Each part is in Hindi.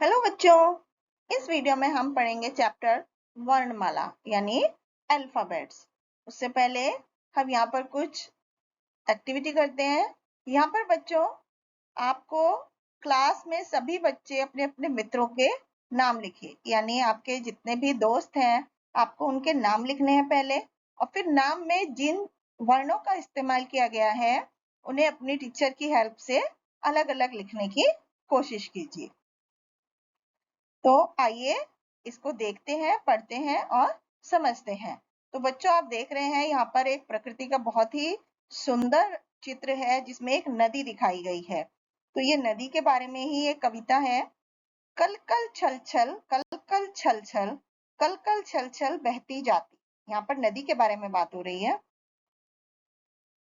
हेलो बच्चों, इस वीडियो में हम पढ़ेंगे चैप्टर वर्णमाला यानी अल्फाबेट्स। उससे पहले हम यहाँ पर कुछ एक्टिविटी करते हैं। यहाँ पर बच्चों आपको क्लास में सभी बच्चे अपने अपने मित्रों के नाम लिखिए, यानी आपके जितने भी दोस्त हैं आपको उनके नाम लिखने हैं पहले, और फिर नाम में जिन वर्णों का इस्तेमाल किया गया है उन्हें अपनी टीचर की हेल्प से अलग अलग लिखने की कोशिश कीजिए। तो आइए इसको देखते हैं, पढ़ते हैं और समझते हैं। तो बच्चों आप देख रहे हैं यहाँ पर एक प्रकृति का बहुत ही सुंदर चित्र है जिसमें एक नदी दिखाई गई है। तो ये नदी के बारे में ही एक कविता है। कल कल छल छल, कल कल छल छल, कल कल छल छल बहती जाती। यहाँ पर नदी के बारे में बात हो रही है।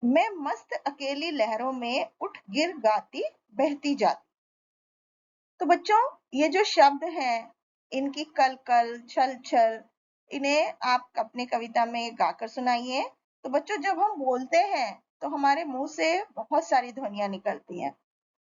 मैं मस्त अकेली लहरों में उठ गिर गाती बहती जाती। तो बच्चों ये जो शब्द हैं इनकी कल कल छल छल, इन्हें आप अपनी कविता में गाकर सुनाइए। तो बच्चों जब हम बोलते हैं तो हमारे मुंह से बहुत सारी ध्वनियां निकलती हैं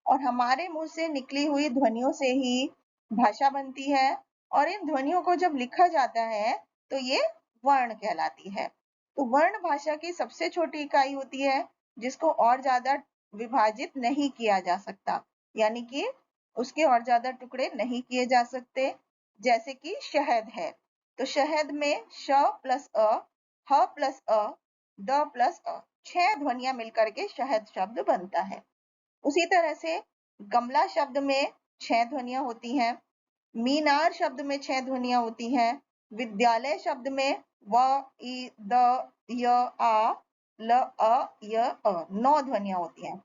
और हमारे मुंह से निकली हुई ध्वनियों से ही भाषा बनती है, और इन ध्वनियों को जब लिखा जाता है तो ये वर्ण कहलाती है। तो वर्ण भाषा की सबसे छोटी इकाई होती है जिसको और ज्यादा विभाजित नहीं किया जा सकता, यानी कि उसके और ज्यादा टुकड़े नहीं किए जा सकते। जैसे कि शहद है, तो शहद में श प्लस अ, ह प्लस अ, द प्लस अ, 6 ध्वनियां मिलकर के शहद शब्द बनता है। उसी तरह से गमला शब्द में 6 ध्वनियां होती हैं। मीनार शब्द में 6 ध्वनियां होती हैं। विद्यालय शब्द में व, इ, द, य, आ, ल, अ, य, अ 9 ध्वनियां होती हैं।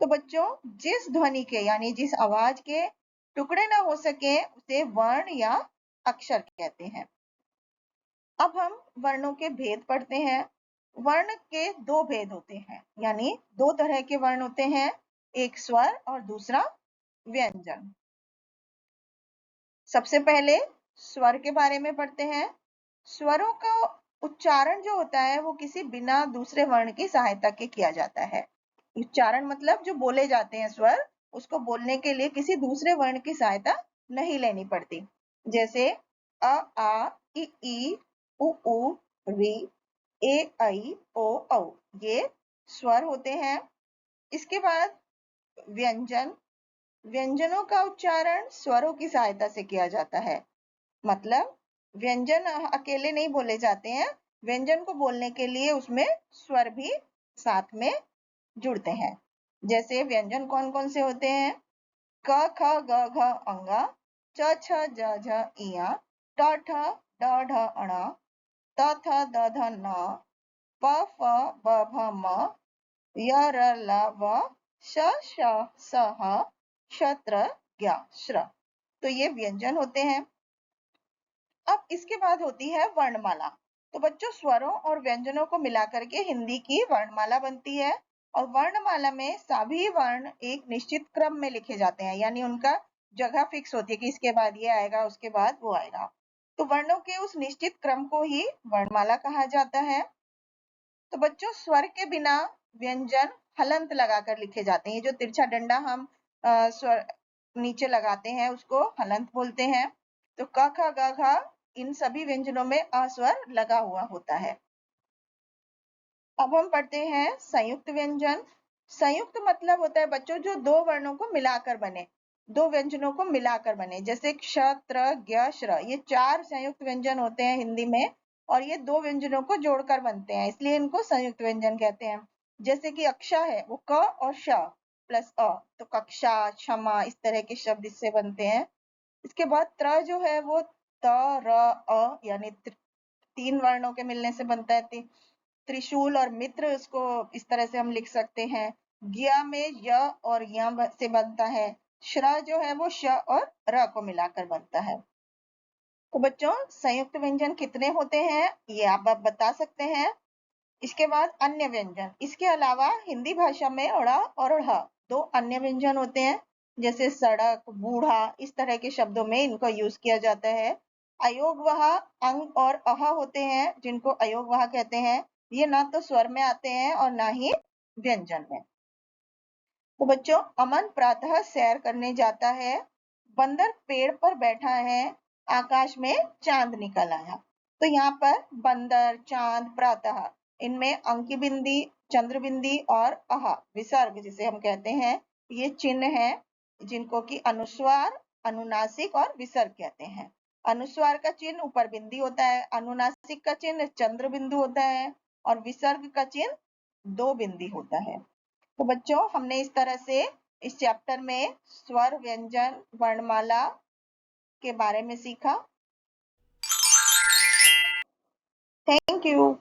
तो बच्चों जिस ध्वनि के यानी जिस आवाज के टुकड़े ना हो सके उसे वर्ण या अक्षर कहते हैं। अब हम वर्णों के भेद पढ़ते हैं। वर्ण के 2 भेद होते हैं, यानी 2 तरह के वर्ण होते हैं, एक स्वर और दूसरा व्यंजन। सबसे पहले स्वर के बारे में पढ़ते हैं। स्वरों का उच्चारण जो होता है वो किसी बिना दूसरे वर्ण की सहायता के किया जाता है। उच्चारण मतलब जो बोले जाते हैं स्वर, उसको बोलने के लिए किसी दूसरे वर्ण की सहायता नहीं लेनी पड़ती। जैसे अ, आ, ई, उ, री, ए, ऐ, ओ, औ, ये स्वर होते हैं। इसके बाद व्यंजन। व्यंजनों का उच्चारण स्वरों की सहायता से किया जाता है। मतलब व्यंजन अकेले नहीं बोले जाते हैं, व्यंजन को बोलने के लिए उसमें स्वर भी साथ में जुड़ते हैं। जैसे व्यंजन कौन कौन से होते हैं? क ख ग घ अंगा, च छ ज झ इया, ट ठ ड ढ अण, त थ द ध न, प फ ब भ म, य र ल व, श श स ह, श त्र ज्ञ श्र। तो ये व्यंजन होते हैं। अब इसके बाद होती है वर्णमाला। तो बच्चों स्वरों और व्यंजनों को मिलाकर के हिंदी की वर्णमाला बनती है, और वर्णमाला में सभी वर्ण एक निश्चित क्रम में लिखे जाते हैं, यानी उनका जगह फिक्स होती है कि इसके बाद ये आएगा, उसके बाद वो आएगा। तो वर्णों के उस निश्चित क्रम को ही वर्णमाला कहा जाता है। तो बच्चों स्वर के बिना व्यंजन हलंत लगाकर लिखे जाते हैं। ये जो तिरछा डंडा हम स्वर नीचे लगाते हैं उसको हलंत बोलते हैं। तो क ख ग घ इन सभी व्यंजनों में अस्वर लगा हुआ होता है। अब हम पढ़ते हैं संयुक्त व्यंजन। संयुक्त मतलब होता है बच्चों जो 2 वर्णों को मिलाकर बने, 2 व्यंजनों को मिलाकर बने। जैसे क्ष, त्र, ज्ञ, श्र, ये 4 संयुक्त व्यंजन होते हैं हिंदी में, और ये 2 व्यंजनों को जोड़कर बनते हैं, इसलिए इनको संयुक्त व्यंजन कहते हैं। जैसे कि अक्षा है वो क और श प्लस अ, तो कक्षा, क्षमा, इस तरह के शब्द इससे बनते हैं। इसके बाद त्र जो है वो त, र, अ यानी 3 वर्णों के मिलने से बनता है। त्रिशूल और मित्र, इसको इस तरह से हम लिख सकते हैं। ज्ञ में य और य से बनता है। श्र जो है वो श और र को मिलाकर बनता है। तो बच्चों संयुक्त व्यंजन कितने होते हैं ये आप बता सकते हैं। इसके बाद अन्य व्यंजन। इसके अलावा हिंदी भाषा में ड़ और ढ़ 2 अन्य व्यंजन होते हैं। जैसे सड़क, बूढ़ा, इस तरह के शब्दों में इनको यूज किया जाता है। अयोगवह अंग और अह होते हैं जिनको अयोगवह कहते हैं। ये ना तो स्वर में आते हैं और ना ही व्यंजन में। तो बच्चों अमन प्रातः सैर करने जाता है। बंदर पेड़ पर बैठा है, आकाश में चांद निकल आया। तो यहाँ पर बंदर, चांद, प्रातः, इनमें अंकी बिंदी, चंद्र बिंदी और अह विसर्ग जिसे हम कहते हैं, ये चिन्ह है जिनको कि अनुस्वार, अनुनासिक और विसर्ग कहते हैं। अनुस्वार का चिन्ह ऊपर बिंदी होता है, अनुनासिक का चिन्ह चंद्र बिंदु होता है और विसर्ग का चिन्ह दो बिंदी होता है। तो बच्चों, हमने इस तरह से इस चैप्टर में स्वर, व्यंजन, वर्णमाला के बारे में सीखा। Thank you.